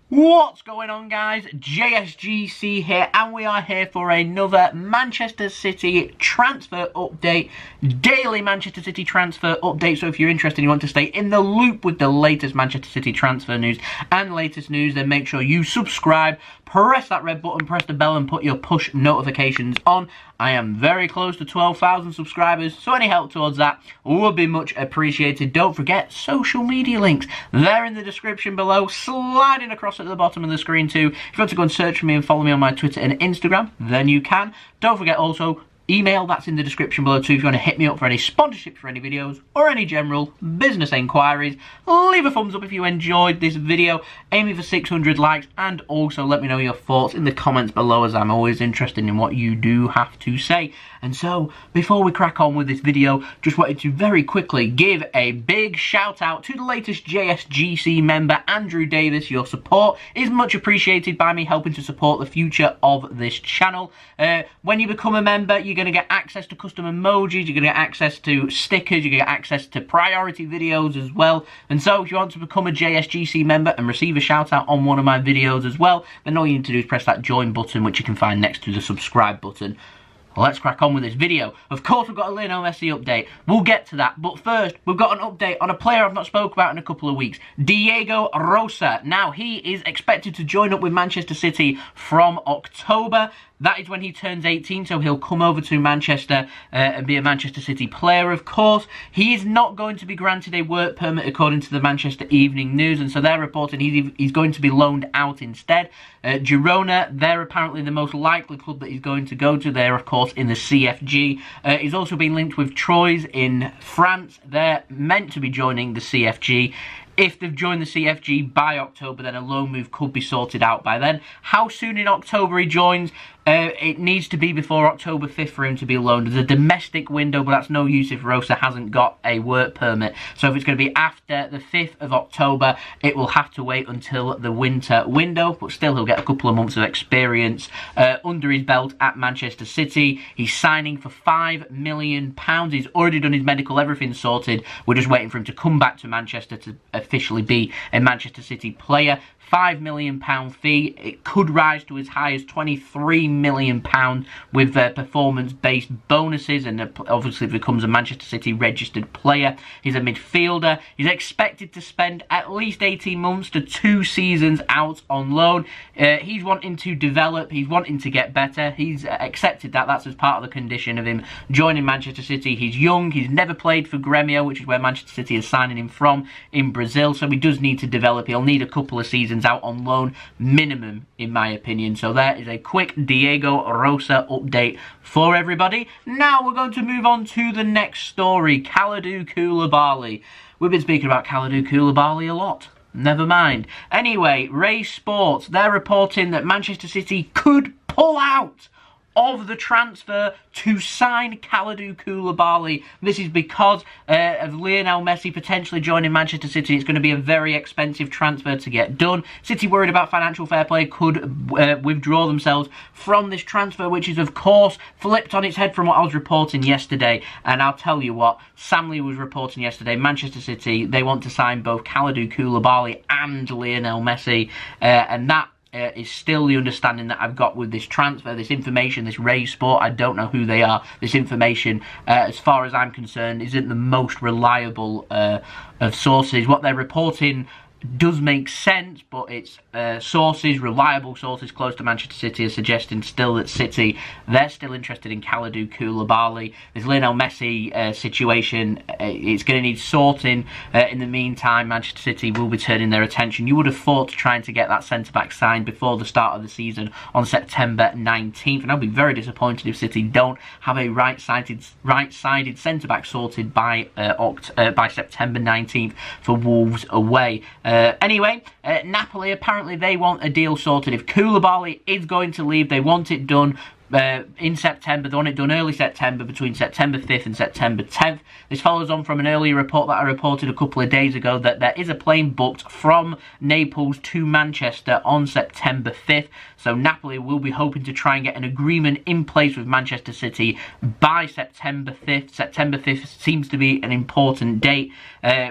What's going on, guys? JSGC here, and we are here for another Manchester City transfer update, daily Manchester City transfer update. So if you're interested and you want to stay in the loop with the latest Manchester City transfer news and latest news, then make sure you subscribe, press that red button, press the bell and put your push notifications on. I am very close to 12,000 subscribers, so any help towards that would be much appreciated. Don't forget social media links. They're in the description below, sliding across at the bottom of the screen too. If you want to go and search for me and follow me on my Twitter and Instagram, then you can. Don't forget also, email, that's in the description below too if you want to hit me up for any sponsorships for any videos or any general business enquiries. Leave a thumbs up if you enjoyed this video, aiming for 600 likes, and also let me know your thoughts in the comments below, as I'm always interested in what you do have to say. And so, before we crack on with this video, just wanted to very quickly give a big shout out to the latest JSGC member, Andrew Davis. Your support is much appreciated by me, helping to support the future of this channel. When you become a member, you're going to get access to custom emojis, you're going to get access to stickers, you're going to get access to priority videos as well. And so, if you want to become a JSGC member and receive a shout out on one of my videos as well, then all you need to do is press that join button, which you can find next to the subscribe button. Let's crack on with this video. Of course, we've got a Lionel Messi update. We'll get to that. But first, we've got an update on a player I've not spoke about in a couple of weeks. Diego Rosa. Now, he is expected to join up with Manchester City from October. That is when he turns 18, so he'll come over to Manchester and be a Manchester City player, of course. He is not going to be granted a work permit, according to the Manchester Evening News, and so they're reporting he's going to be loaned out instead. Girona, they're apparently the most likely club that he's going to go to. They're, of course, in the CFG. He's also been linked with Troyes in France. They're meant to be joining the CFG. If they've joined the CFG by October, then a loan move could be sorted out by then. How soon in October he joins? It needs to be before October 5th for him to be loaned. There's a domestic window, but that's no use if Rosa hasn't got a work permit. So if it's going to be after the 5th of October, it will have to wait until the winter window. But still, he'll get a couple of months of experience under his belt at Manchester City. He's signing for £5 million. He's already done his medical, everything's sorted. We're just waiting for him to come back to Manchester to officially be a Manchester City player. £5 million fee. It could rise to as high as £23 million with performance-based bonuses, and obviously becomes a Manchester City registered player. He's a midfielder. He's expected to spend at least 18 months to 2 seasons out on loan. He's wanting to develop. He's wanting to get better. He's accepted that. That's as part of the condition of him joining Manchester City. He's young. He's never played for Grêmio, which is where Manchester City is signing him from in Brazil, so he does need to develop. He'll need a couple of seasons out on loan minimum, in my opinion. So there is a quick Diego Rosa update for everybody. Now we're going to move on to the next story, Kalidou Koulibaly. We've been speaking about Kalidou Koulibaly a lot. Never mind. Anyway, RAI Sports, they're reporting that Manchester City could pull out of the transfer to sign Kalidou Koulibaly. This is because of Lionel Messi potentially joining Manchester City. It's going to be a very expensive transfer to get done. City, worried about financial fair play, could withdraw themselves from this transfer, which is, of course, flipped on its head from what I was reporting yesterday. And I'll tell you what, Sam Lee was reporting yesterday, Manchester City, they want to sign both Kalidou Koulibaly and Lionel Messi, and that is still the understanding that I've got with this transfer, this information, this RAI Sport. I don't know who they are. This information, as far as I'm concerned, isn't the most reliable of sources. What they're reporting does make sense, but it's sources, reliable sources close to Manchester City are suggesting still that City, they're still interested in Kalidou Koulibaly. This Lionel Messi situation, it's going to need sorting. In the meantime, Manchester City will be turning their attention, you would have thought, to trying to get that centre-back signed before the start of the season on September 19th. And I'll be very disappointed if City don't have a right-sided centre-back sorted by September 19th for Wolves away. Anyway, Napoli, apparently they want a deal sorted. If Koulibaly is going to leave, they want it done in September. They want it done early September, between September 5th and September 10th. This follows on from an earlier report that I reported a couple of days ago that there is a plane booked from Naples to Manchester on September 5th. So Napoli will be hoping to try and get an agreement in place with Manchester City by September 5th. September 5th seems to be an important date.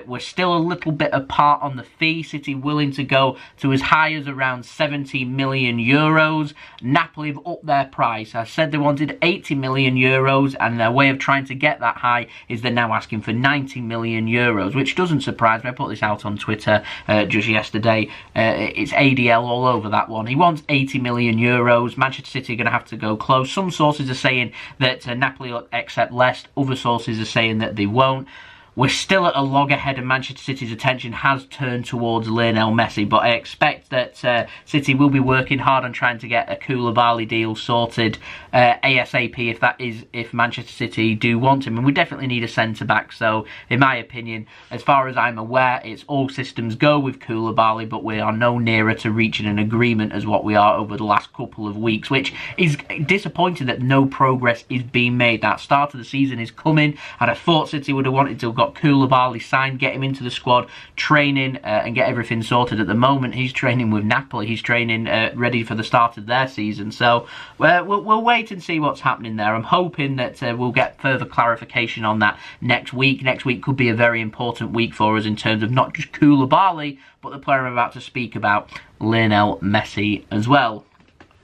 We're still a little bit apart on the fee. City willing to go to as high as around 70 million euros. Napoli have upped their price. I said they wanted 80 million euros, and their way of trying to get that high is they're now asking for 90 million euros, which doesn't surprise me. I put this out on Twitter just yesterday. It's ADL all over that one. He wants 80 million euros. Manchester City are going to have to go close. Some sources are saying that Napoli will accept less. Other sources are saying that they won't. We're still at a loggerhead, and Manchester City's attention has turned towards Lionel Messi, but I expect that City will be working hard on trying to get a Koulibaly deal sorted ASAP if Manchester City do want him, and we definitely need a centre-back. So, in my opinion, as far as I'm aware, it's all systems go with Koulibaly, but we are no nearer to reaching an agreement as what we are over the last couple of weeks, which is disappointing that no progress is being made. That start of the season is coming, and I thought City would have wanted to have got Koulibaly signed, get him into the squad, training and get everything sorted. At the moment, he's training with Napoli. He's training ready for the start of their season. So we'll wait and see what's happening there. I'm hoping that we'll get further clarification on that next week. Next week could be a very important week for us in terms of not just Koulibaly, but the player I'm about to speak about, Lionel Messi, as well.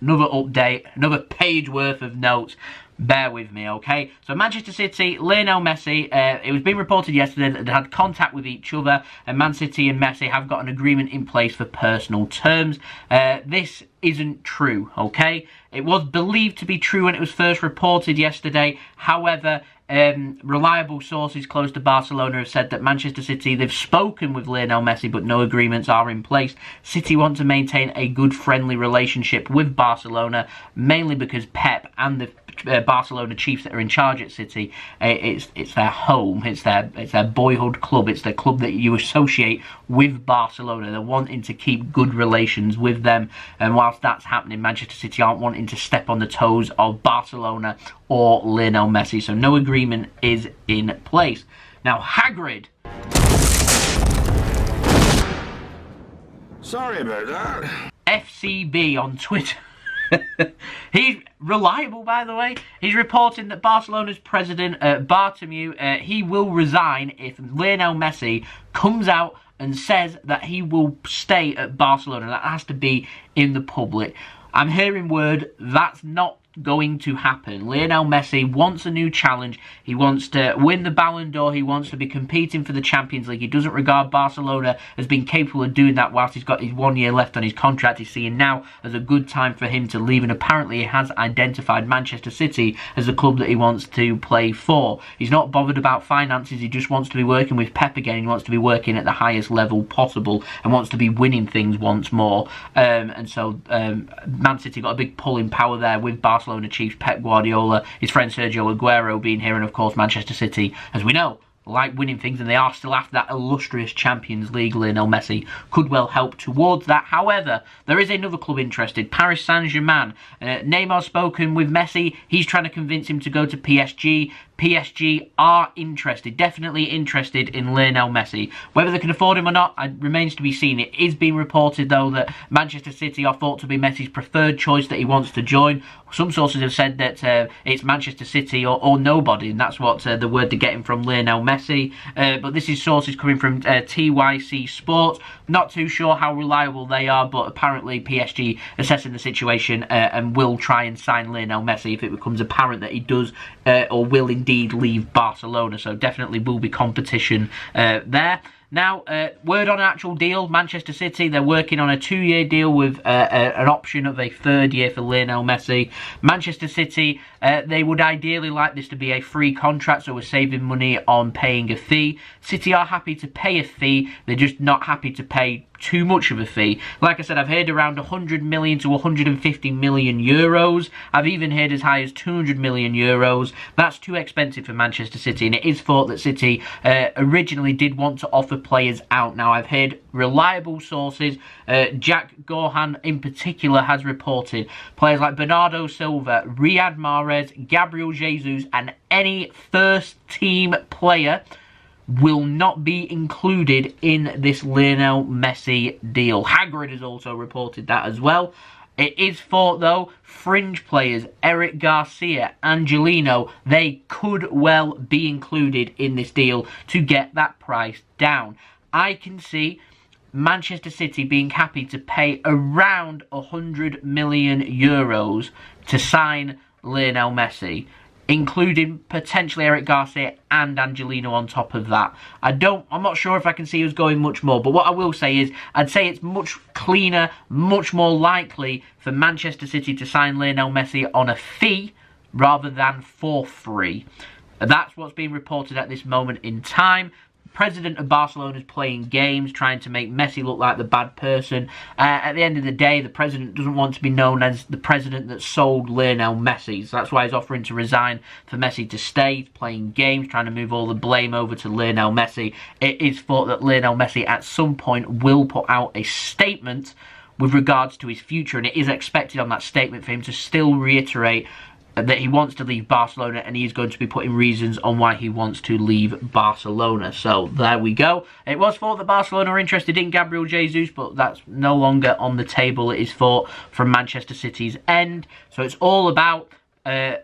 Another update, another page worth of notes. Bear with me, okay? So Manchester City, Lionel Messi, it was being reported yesterday that they had contact with each other, and Man City and Messi have got an agreement in place for personal terms. This isn't true, okay? It was believed to be true when it was first reported yesterday. However, reliable sources close to Barcelona have said that Manchester City, they've spoken with Lionel Messi, but no agreements are in place. City want to maintain a good, friendly relationship with Barcelona, mainly because Pep and the Barcelona Chiefs that are in charge at City, it's their home, it's their boyhood club, it's the club that you associate with Barcelona. They're wanting to keep good relations with them, and whilst that's happening, Manchester City aren't wanting to step on the toes of Barcelona or Lionel Messi, so no agreement is in place. Now, Hagrid. Sorry about that. FCB on Twitter. He's reliable, by the way. He's reporting that Barcelona's president, Bartomeu, he will resign if Lionel Messi comes out and says that he will stay at Barcelona. That has to be in the public. I'm hearing word that's not going to happen. Lionel Messi wants a new challenge. He wants to win the Ballon d'Or. He wants to be competing for the Champions League. He doesn't regard Barcelona as being capable of doing that whilst he's got his 1 year left on his contract. He's seeing now as a good time for him to leave, and apparently he has identified Manchester City as the club that he wants to play for. He's not bothered about finances. He just wants to be working with Pep again. He wants to be working at the highest level possible and wants to be winning things once more. And so Man City got a big pulling power there with Barcelona Chiefs, Pep Guardiola, his friend Sergio Aguero being here, and of course Manchester City, as we know, like winning things, and they are still after that illustrious Champions League. Lionel Messi could well help towards that. However, there is another club interested, Paris Saint-Germain. Neymar's spoken with Messi. He's trying to convince him to go to PSG. PSG are interested, definitely interested in Lionel Messi. Whether they can afford him or not, remains to be seen. It is being reported, though, that Manchester City are thought to be Messi's preferred choice that he wants to join. Some sources have said that it's Manchester City or nobody, and that's what the word they're getting from Lionel Messi. But this is sources coming from TYC Sports. Not too sure how reliable they are, but apparently PSG assessing the situation and will try and sign Lionel Messi if it becomes apparent that he does or will indeed leave Barcelona. So definitely will be competition there. Now, word on an actual deal. Manchester City, they're working on a 2-year deal with an option of a 3rd year for Lionel Messi. Manchester City, they would ideally like this to be a free contract, so we're saving money on paying a fee. City are happy to pay a fee. They're just not happy to pay too much of a fee. Like I said, I've heard around 100 million to 150 million euros. I've even heard as high as 200 million euros. That's too expensive for Manchester City, and it is thought that City originally did want to offer players out. Now, I've heard reliable sources, Jack Gohan in particular has reported players like Bernardo Silva, Riyad Mahrez, Gabriel Jesus, and any first team player will not be included in this Lionel Messi deal. Hagrid has also reported that as well. It is thought, though, fringe players, Eric Garcia, Angelino, they could well be included in this deal to get that price down. I can see Manchester City being happy to pay around 100 million euros to sign Lionel Messi, including potentially Eric Garcia and Angelino on top of that. I'm not sure if I can see us going much more, but what I will say is, I'd say it's much cleaner, much more likely for Manchester City to sign Lionel Messi on a fee rather than for free. That's what's being reported at this moment in time. President of Barcelona is playing games, trying to make Messi look like the bad person. At the end of the day, the president doesn't want to be known as the president that sold Lionel Messi. So that's why he's offering to resign for Messi to stay. He's playing games, trying to move all the blame over to Lionel Messi. It is thought that Lionel Messi at some point will put out a statement with regards to his future, and it is expected on that statement for him to still reiterate that he wants to leave Barcelona, and he's going to be putting reasons on why he wants to leave Barcelona. So there we go. It was thought that Barcelona are interested in Gabriel Jesus, but that's no longer on the table. It is thought from Manchester City's end. So it's all about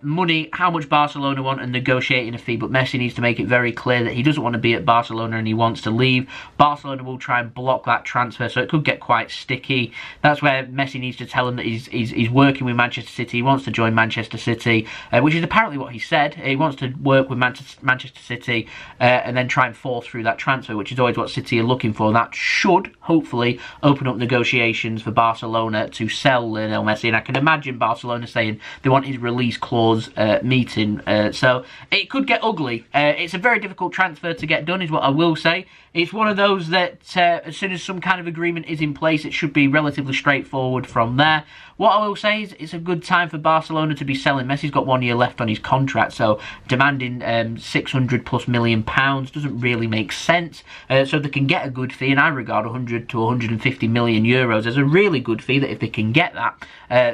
money, how much Barcelona want, and negotiating a fee. But Messi needs to make it very clear that he doesn't want to be at Barcelona and he wants to leave. Barcelona will try and block that transfer, so it could get quite sticky. That's where Messi needs to tell him that he's working with Manchester City. He wants to join Manchester City, which is apparently what he said. He wants to work with Manchester City and then try and force through that transfer, which is always what City are looking for. That should hopefully open up negotiations for Barcelona to sell Lionel Messi, and I can imagine Barcelona saying they want his release clause meeting, so it could get ugly. It's a very difficult transfer to get done, is what I will say. It's one of those that as soon as some kind of agreement is in place, it should be relatively straightforward from there. What I will say is it's a good time for Barcelona to be selling. Messi's got 1 year left on his contract, so demanding 600+ million pounds doesn't really make sense. So they can get a good fee, and I regard 100 to 150 million euros as a really good fee, that if they can get that,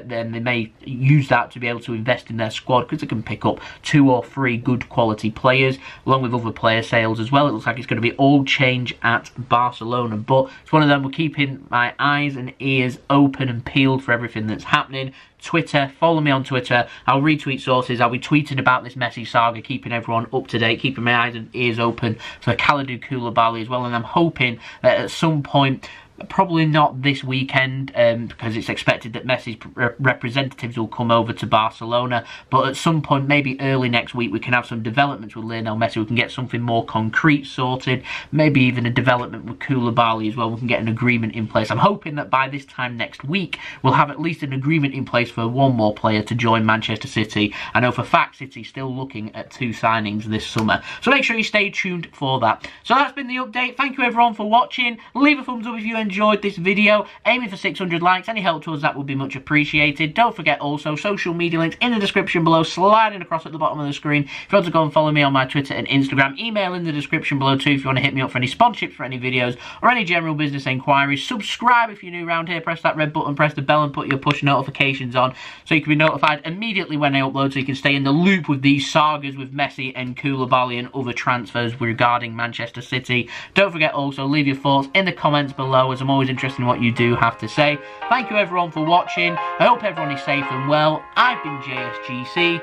then they may use that to be able to invest in their squad, because they can pick up 2 or 3 good quality players, along with other player sales as well. It looks like it's going to be all change at Barcelona, but it's one of them. We're keeping my eyes and ears open and peeled for everything that's happening. Twitter, follow me on Twitter. I'll retweet sources. I'll be tweeting about this Messi saga, keeping everyone up to date, keeping my eyes and ears open for Kalidou Koulibaly as well. And I'm hoping that at some point, probably not this weekend, because it's expected that Messi's representatives will come over to Barcelona, but at some point, maybe early next week, we can have some developments with Lionel Messi. We can get something more concrete sorted, maybe even a development with Koulibaly as well. We can get an agreement in place. I'm hoping that by this time next week, we'll have at least an agreement in place for one more player to join Manchester City. I know for a fact City's still looking at 2 signings this summer, so make sure you stay tuned for that. So that's been the update. Thank you everyone for watching. Leave a thumbs up if you enjoyed this video. Aiming for 600 likes. Any help towards that would be much appreciated. Don't forget also social media links in the description below, sliding across at the bottom of the screen. If you want to go and follow me on my Twitter and Instagram, email in the description below too if you want to hit me up for any sponsorships for any videos or any general business inquiries. Subscribe if you're new around here. Press that red button, press the bell, and put your push notifications on so you can be notified immediately when I upload, so you can stay in the loop with these sagas with Messi and Koulibaly and other transfers regarding Manchester City. Don't forget also, leave your thoughts in the comments below, as I'm always interested in what you do have to say. Thank you everyone for watching. I hope everyone is safe and well. I've been JSGC.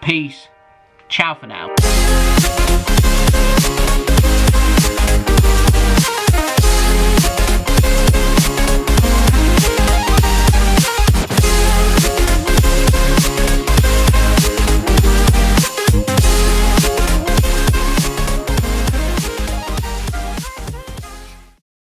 Peace. Ciao for now.